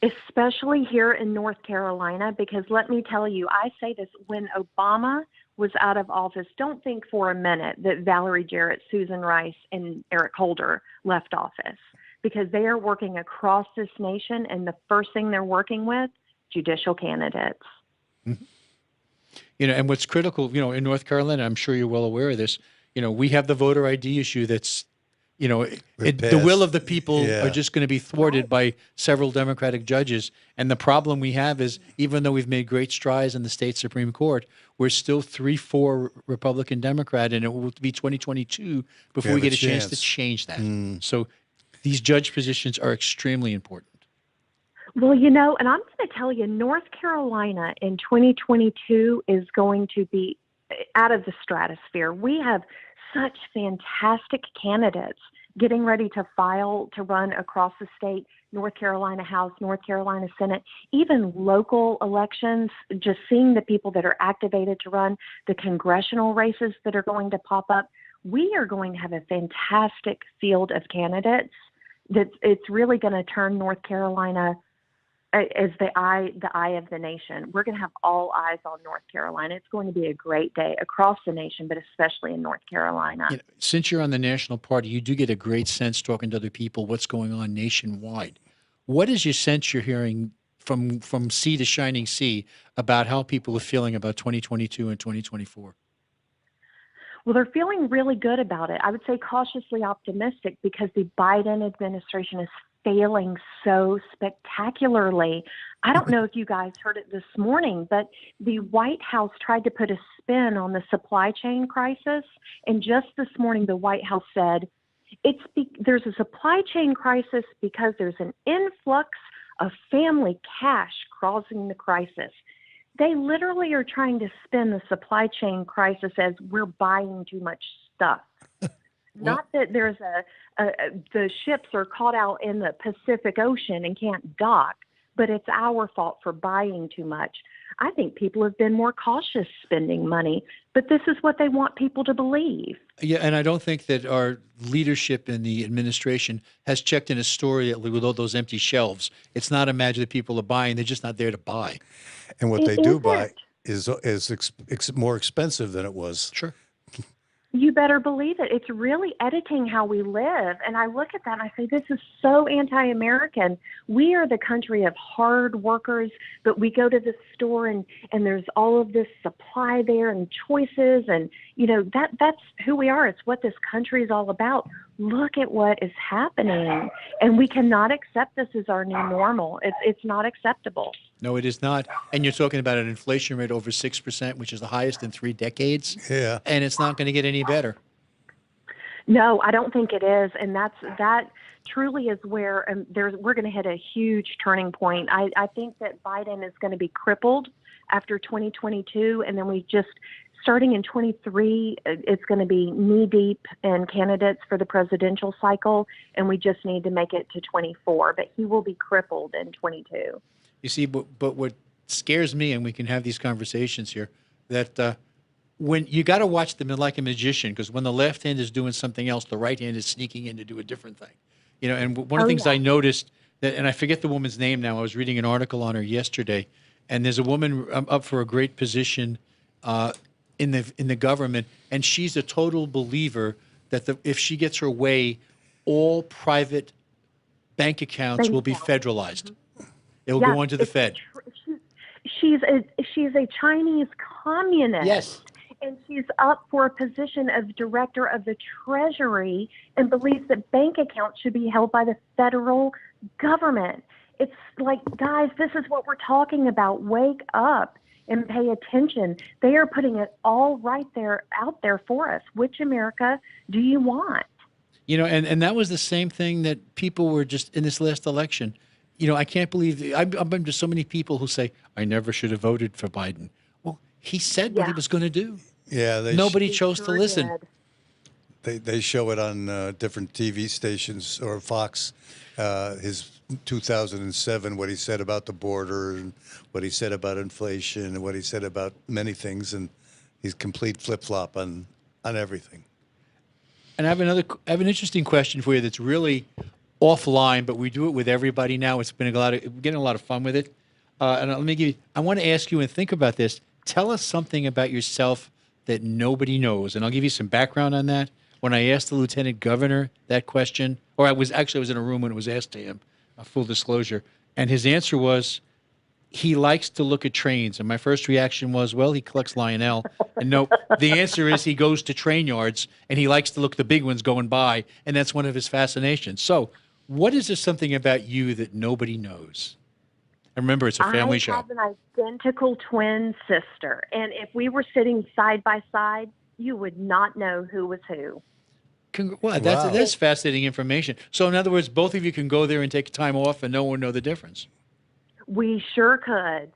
Especially here in North Carolina, because let me tell you, I say this, when Obama was out of office, don't think for a minute that Valerie Jarrett, Susan Rice, and Eric Holder left office, because they are working across this nation, and the first thing they're working with, judicial candidates. Mm-hmm. And what's critical, in North Carolina, I'm sure you're well aware of this, we have the voter ID issue that's, the will of the people are just going to be thwarted by several Democratic judges. And the problem we have is, even though we've made great strides in the state Supreme Court, we're still 3-4 Republican Democrat, and it will be 2022 before we get a chance to change that. So these judge positions are extremely important. Well, and I'm going to tell you, North Carolina in 2022 is going to be out of the stratosphere. We have such fantastic candidates getting ready to file to run across the state, North Carolina House, North Carolina Senate, even local elections, just seeing the people that are activated to run, the congressional races that are going to pop up. We are going to have a fantastic field of candidates. It's really going to turn North Carolina as the eye of the nation. We're going to have all eyes on North Carolina. It's going to be a great day across the nation, but especially in North Carolina. You know, since you're on the national party, you do get a great sense talking to other people what's going on nationwide. What is your sense you're hearing from sea to shining sea about how people are feeling about 2022 and 2024? Well, they're feeling really good about it. I would say cautiously optimistic because the Biden administration is failing so spectacularly. I don't know if you guys heard it this morning, but the White House tried to put a spin on the supply chain crisis. And just this morning, the White House said there's a supply chain crisis because there's an influx of family cash causing the crisis. They literally are trying to spin the supply chain crisis as we're buying too much stuff. Not that there's the ships are caught out in the Pacific Ocean and can't dock, but it's our fault for buying too much. I think people have been more cautious spending money, but this is what they want people to believe. Yeah, and I don't think that our leadership in the administration has checked in a story with all those empty shelves. It's not a matter that people are buying; they're just not there to buy. And what they do buy is more expensive than it was. Sure. You better believe it. It's really editing how we live. And I look at that and I say, this is so anti-American. We are the country of hard workers, but we go to the store and there's all of this supply there and choices. And, you know, that's who we are. It's what this country is all about. Look at what is happening. And we cannot accept this as our new normal. It's not acceptable. No, it is not. And you're talking about an inflation rate over 6%, which is the highest in 3 decades. Yeah. And it's not going to get any better. No, I don't think it is. And that truly is where we're going to hit a huge turning point. I think that Biden is going to be crippled after 2022. And then starting in 23, it's going to be knee deep in candidates for the presidential cycle. And we just need to make it to 24. But he will be crippled in 22. You see, but what scares me, and we can have these conversations here, that when you got to watch them like a magician, because when the left hand is doing something else, the right hand is sneaking in to do a different thing. You know, and one of the things I noticed that, and I forget the woman's name now. I was reading an article on her yesterday, and there's a woman up for a great position in the government, and she's a total believer that if she gets her way, all private bank accounts will be federalized. It'll go on to the Fed. She's a Chinese communist. Yes. And she's up for a position of director of the Treasury and believes that bank accounts should be held by the federal government. It's like, guys, this is what we're talking about. Wake up and pay attention. They are putting it all right there out there for us. Which America do you want? You know, and that was the same thing that people were just in this last election. You know, I can't believe I've been to so many people who say, I never should have voted for Biden. Well, he said what he was going to do. Yeah. Nobody chose to listen. They show it on different TV stations or Fox, his 2007, what he said about the border and what he said about inflation and what he said about many things. And he's complete flip-flop on everything. And I have an interesting question for you that's really offline, but we do it with everybody now. It's been we're getting a lot of fun with it. And I want to ask you and think about this. Tell us something about yourself that nobody knows. And I'll give you some background on that. When I asked the lieutenant governor that question, or I was in a room when it was asked to him, full disclosure, and his answer was, he likes to look at trains. And my first reaction was, well, he collects Lionel. And no, the answer is he goes to train yards and he likes to look at the big ones going by. And that's one of his fascinations. So what is there something about you that nobody knows? And remember, it's a family show. I have an identical twin sister. And if we were sitting side by side, you would not know who was who. Well, that's fascinating information. So in other words, both of you can go there and take time off and no one know the difference. We sure could.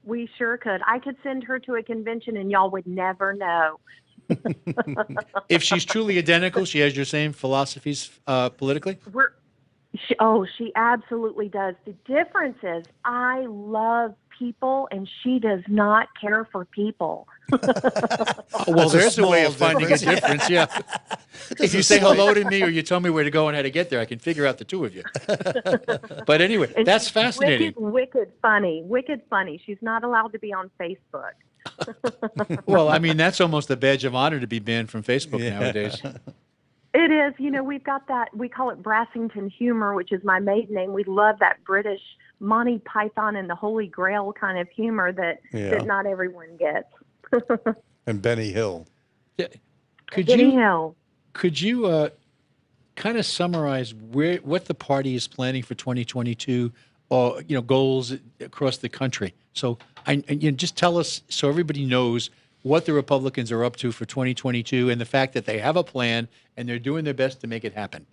I could send her to a convention and y'all would never know. If she's truly identical, she has your same philosophies politically? She absolutely does. The difference is I love people and she does not care for people. Well, there's a way of small finding a difference, yeah. If you say hello to me or you tell me where to go and how to get there, I can figure out the two of you. But anyway, And that's she's fascinating. Wicked funny. She's not allowed to be on Facebook. Well, I mean, that's almost a badge of honor to be banned from Facebook nowadays. It is. We've got that. We call it Brassington humor, which is my maiden name. We love that British Monty Python and the Holy Grail kind of humor that not everyone gets. And Benny Hill. Yeah. Benny Hill. Could you kind of summarize what the party is planning for 2022, or goals across the country? So, just tell us so everybody knows what the Republicans are up to for 2022, and the fact that they have a plan and they're doing their best to make it happen.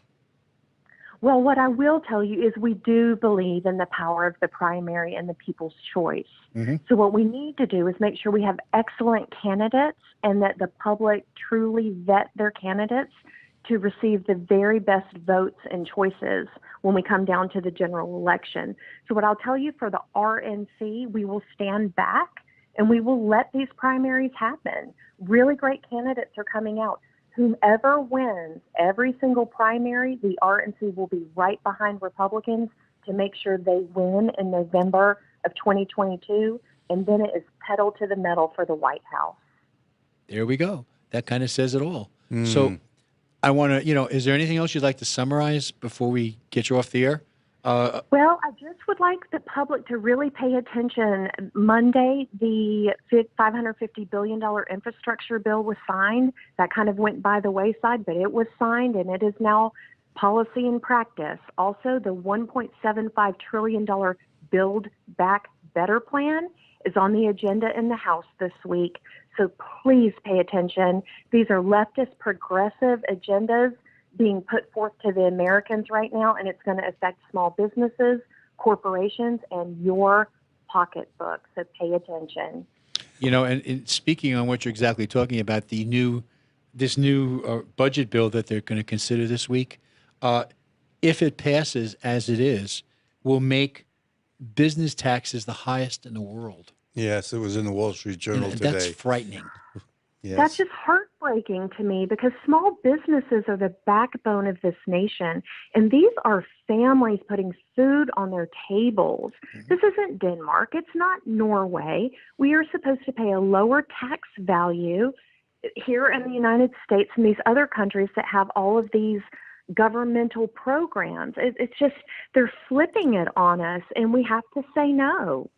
Well, what I will tell you is we do believe in the power of the primary and the people's choice. Mm-hmm. So what we need to do is make sure we have excellent candidates and that the public truly vet their candidates to receive the very best votes and choices when we come down to the general election. So what I'll tell you for the RNC, we will stand back and we will let these primaries happen. Really great candidates are coming out. Whomever wins every single primary, the RNC will be right behind Republicans to make sure they win in November of 2022, and then it is pedal to the metal for the White House. There we go. That kind of says it all. So I want to, is there anything else you'd like to summarize before we get you off the air? Well, I just would like the public to really pay attention. Monday, the $550 billion infrastructure bill was signed. That kind of went by the wayside, but it was signed, and it is now policy and practice. Also, the $1.75 trillion Build Back Better plan is on the agenda in the House this week. So please pay attention. These are leftist progressive agendas being put forth to the Americans right now, and it's going to affect small businesses, corporations, and your pocketbook. So pay attention. And speaking on what you're exactly talking about, this new budget bill that they're going to consider this week, if it passes as it is, will make business taxes the highest in the world. Yes, it was in the Wall Street Journal today. That's frightening. Yes. That's just heartbreaking to me because small businesses are the backbone of this nation. And these are families putting food on their tables. Mm-hmm. This isn't Denmark. It's not Norway. We are supposed to pay a lower tax value here in the United States and these other countries that have all of these governmental programs. It's just they're flipping it on us, and we have to say no.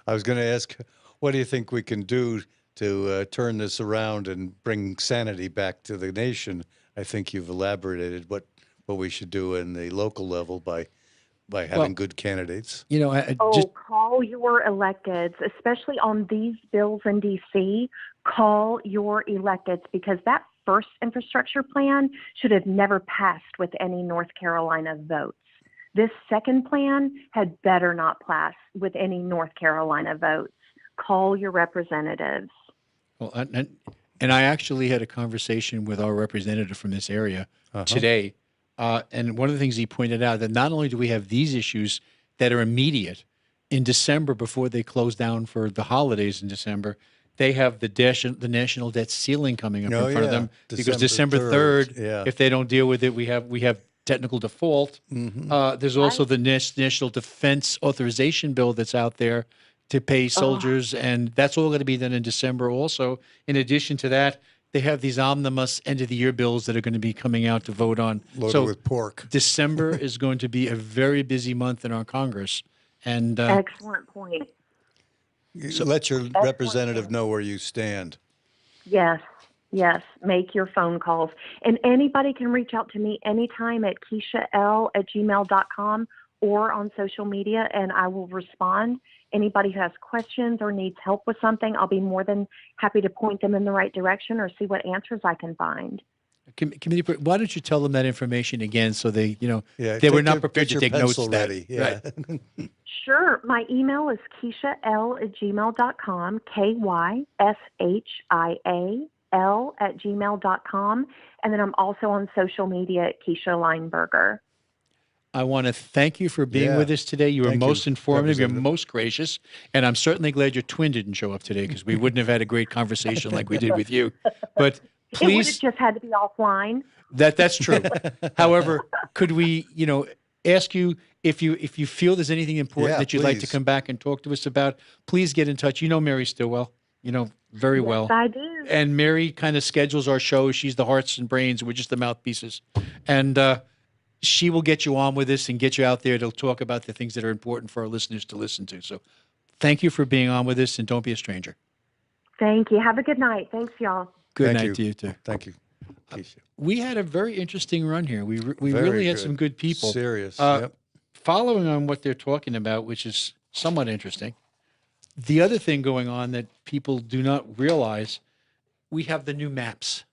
I was going to ask, what do you think we can do to turn this around and bring sanity back to the nation? I think you've elaborated what we should do in the local level by having good candidates. Call your electeds, especially on these bills in D.C., call your electeds, because that first infrastructure plan should have never passed with any North Carolina votes. This second plan had better not pass with any North Carolina votes. Call your representatives. Well, and I actually had a conversation with our representative from this area today, and one of the things he pointed out that not only do we have these issues that are immediate in December before they close down for the holidays in December, they have the national debt ceiling coming up in front of them because December 3rd, if they don't deal with it, we have technical default. Mm-hmm. There's also the National Defense Authorization Bill that's out there to pay soldiers, and that's all going to be done in December also. In addition to that, they have these omnibus end-of-the-year bills that are going to be coming out to vote on. Loaded with pork. December is going to be a very busy month in our Congress. And excellent point. So let your representative know where you stand. Yes. Make your phone calls. And anybody can reach out to me anytime at KyshiaL@gmail.com or on social media, and I will respond. Anybody who has questions or needs help with something, I'll be more than happy to point them in the right direction or see what answers I can find. Committee, why don't you tell them that information again so they, they were not prepared to take notes. Ready. Yeah. Right. Sure. My email is KyshiaL@gmail.com, KYSHIAL@gmail.com. And then I'm also on social media at Kyshia Lineberger. I want to thank you for being with us today. You were most informative. You're most gracious. And I'm certainly glad your twin didn't show up today because we wouldn't have had a great conversation like we did with you. But It would have please, just had to be offline. that's true. However, could we, ask you if you feel there's anything important that you'd like to come back and talk to us about, please get in touch. You know Mary Stillwell, very well. Yes, I do. And Mary kind of schedules our show. She's the hearts and brains. We're just the mouthpieces. And she will get you on with this and get you out there to talk about the things that are important for our listeners to listen to. So thank you for being on with us, and don't be a stranger. Thank you. Have a good night. Thanks, y'all. Good night to you, too. Thank you. Kyshia. We had a very interesting run here. We Very really had good. some good people. Serious. Yep. Following on what they're talking about, which is somewhat interesting, the other thing going on that people do not realize, we have the new maps.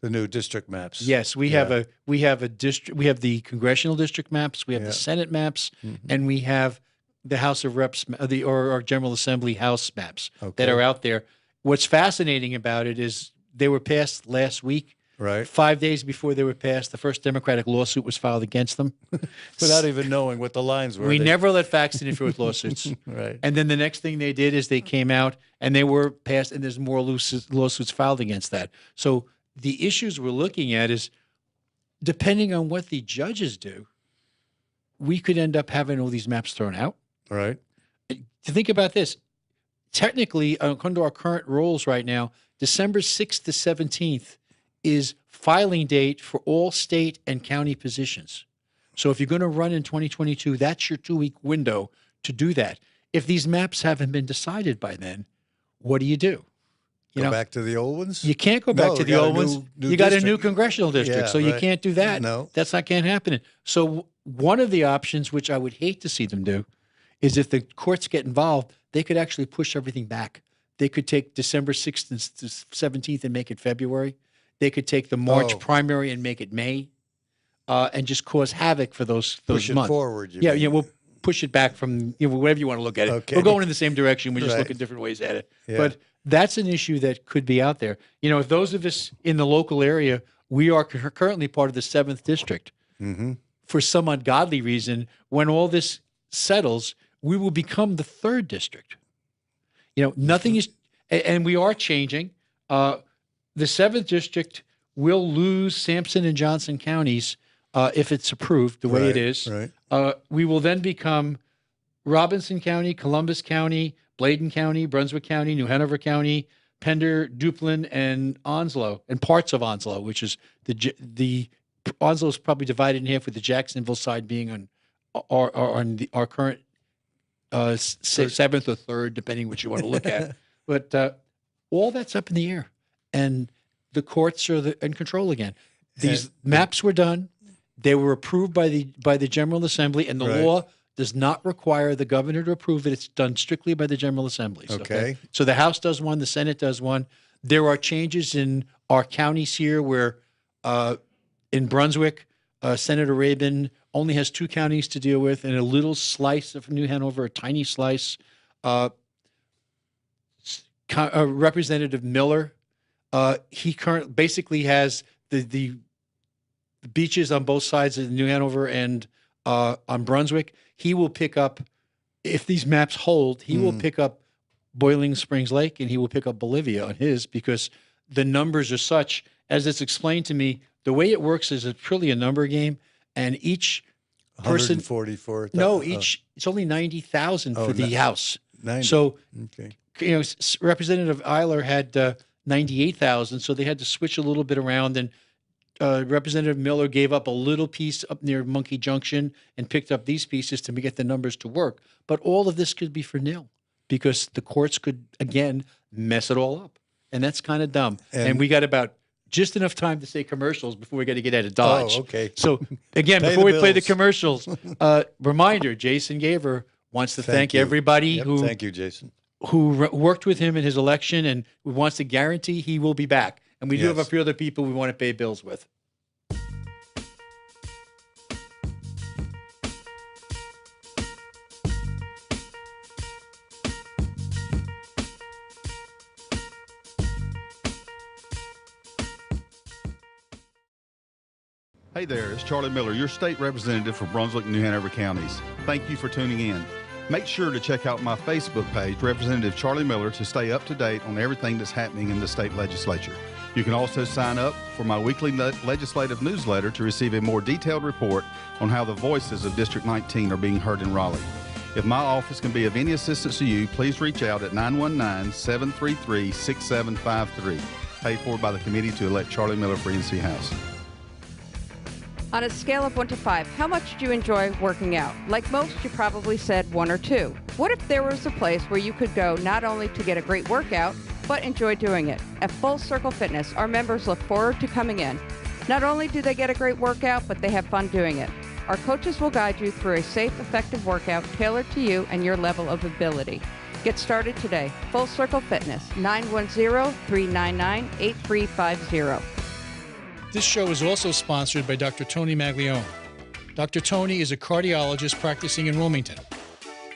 The new district maps. Yes, we have a district. We have the congressional district maps. We have the Senate maps, and we have the House of Reps, or General Assembly House maps that are out there. What's fascinating about it is they were passed last week. Right. 5 days before they were passed, the first Democratic lawsuit was filed against them. Without even knowing what the lines were. We never let facts interfere with lawsuits. Right. And then the next thing they did is they came out and they were passed, and there's more lawsuits filed against that. So the issues we're looking at is, depending on what the judges do, we could end up having all these maps thrown out. Right. To think about this, technically, under our current rules right now, December 6th to 17th is filing date for all state and county positions. So if you're going to run in 2022, that's your 2-week window to do that. If these maps haven't been decided by then, what do? Go back to the old ones? You can't go back to the old ones. You got a new district. congressional district, Yeah, so you right. can't do that. No. That's not can't happen. So one of the options, which I would hate to see them do, is if the courts get involved, they could actually push everything back. They could take December 6th and 17th and make it February. They could take the March primary and make it May, and just cause havoc for those Push months. it forward. Yeah, we'll push it back from whatever you want to look at it. Okay. We're going in the same direction. We just Right. look at different ways at it. Yeah. But that's an issue that could be out there. If those of us in the local area, we are currently part of the 7th district. Mm-hmm. For some ungodly reason, when all this settles, we will become the 3rd district. Nothing is, and we are changing. The 7th district will lose Sampson and Johnson counties if it's approved the way it is. Right. We will then become Robinson County, Columbus County, Bladen County, Brunswick County, New Hanover County, Pender, Duplin, and Onslow, and parts of Onslow, which is the Onslow is probably divided in half, with the Jacksonville side being on our current 7th or 3rd, depending what you want to look at. But all that's up in the air, and the courts are in control again. These maps were done; they were approved by the General Assembly, and the law does not require the governor to approve it. It's done strictly by the General Assembly. Okay. So the House does one, the Senate does one. There are changes in our counties here, where in Brunswick, Senator Rabin only has 2 counties to deal with, and a little slice of New Hanover, a tiny slice. Representative Miller, he basically has the beaches on both sides of New Hanover and on Brunswick. He will pick up, if these maps hold, he will pick up Boiling Springs Lake, and he will pick up Bolivia on his, because the numbers are such, as it's explained to me, the way it works is it's truly a number game, and each person 144. it's only 90,000 for the House. 90. So, okay. Representative Eiler had 98,000, so they had to switch a little bit around, and Representative Miller gave up a little piece up near Monkey Junction and picked up these pieces to get the numbers to work. But all of this could be for nil, because the courts could, again, mess it all up. And that's kind of dumb. And we got about just enough time to say commercials before we got to get out of Dodge. Oh, okay. So, again, Pay before we the play the bills. commercials, reminder, Jason Gaver wants to thank you. everybody Yep, who Thank you, Jason. worked with him in his election, and wants to guarantee he will be back. And we do have a few other people we want to pay bills with. Hey there, it's Charlie Miller, your state representative for Brunswick and New Hanover counties. Thank you for tuning in. Make sure to check out my Facebook page, Representative Charlie Miller, to stay up to date on everything that's happening in the state legislature. You can also sign up for my weekly legislative newsletter to receive a more detailed report on how the voices of District 19 are being heard in Raleigh. If my office can be of any assistance to you, please reach out at 919-733-6753. Paid for by the committee to elect Charlie Miller for NC House. On a scale of 1 to 5, how much do you enjoy working out? Like most, you probably said 1 or 2. What if there was a place where you could go not only to get a great workout, but enjoy doing it? At Full Circle Fitness, our members look forward to coming in. Not only do they get a great workout, but they have fun doing it. Our coaches will guide you through a safe, effective workout tailored to you and your level of ability. Get started today. Full Circle Fitness, 910-399-8350. This show is also sponsored by Dr. Tony Maglione. Dr. Tony is a cardiologist practicing in Wilmington.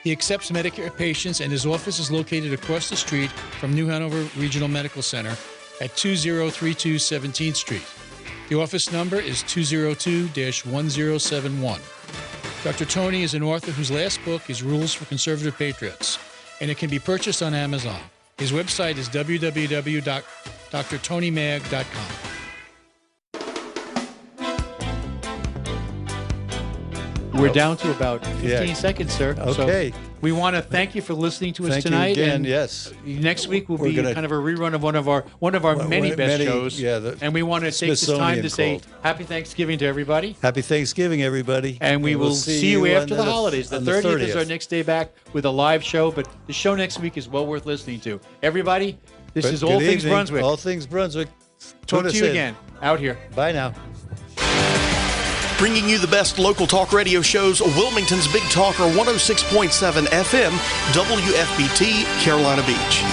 He accepts Medicare patients, and his office is located across the street from New Hanover Regional Medical Center at 2032 17th Street. The office number is 202-1071. Dr. Tony is an author whose last book is Rules for Conservative Patriots, and it can be purchased on Amazon. His website is www.drtonymag.com. We're down to about 15 seconds, sir. Okay. So we want to thank you for listening to us Thank tonight. you again, and yes. Next week will be kind of a rerun of one of our many best shows. Yeah, and we want to take this time to say Happy Thanksgiving to everybody. Happy Thanksgiving, everybody. And we will see you after the holidays. The 30th is our next day back with a live show, but the show next week is well worth listening to. Everybody, this is All Things Brunswick. All Things Brunswick. Talk to you again. Out here. Bye now. Bringing you the best local talk radio shows, Wilmington's Big Talker 106.7 FM, WFBT, Carolina Beach.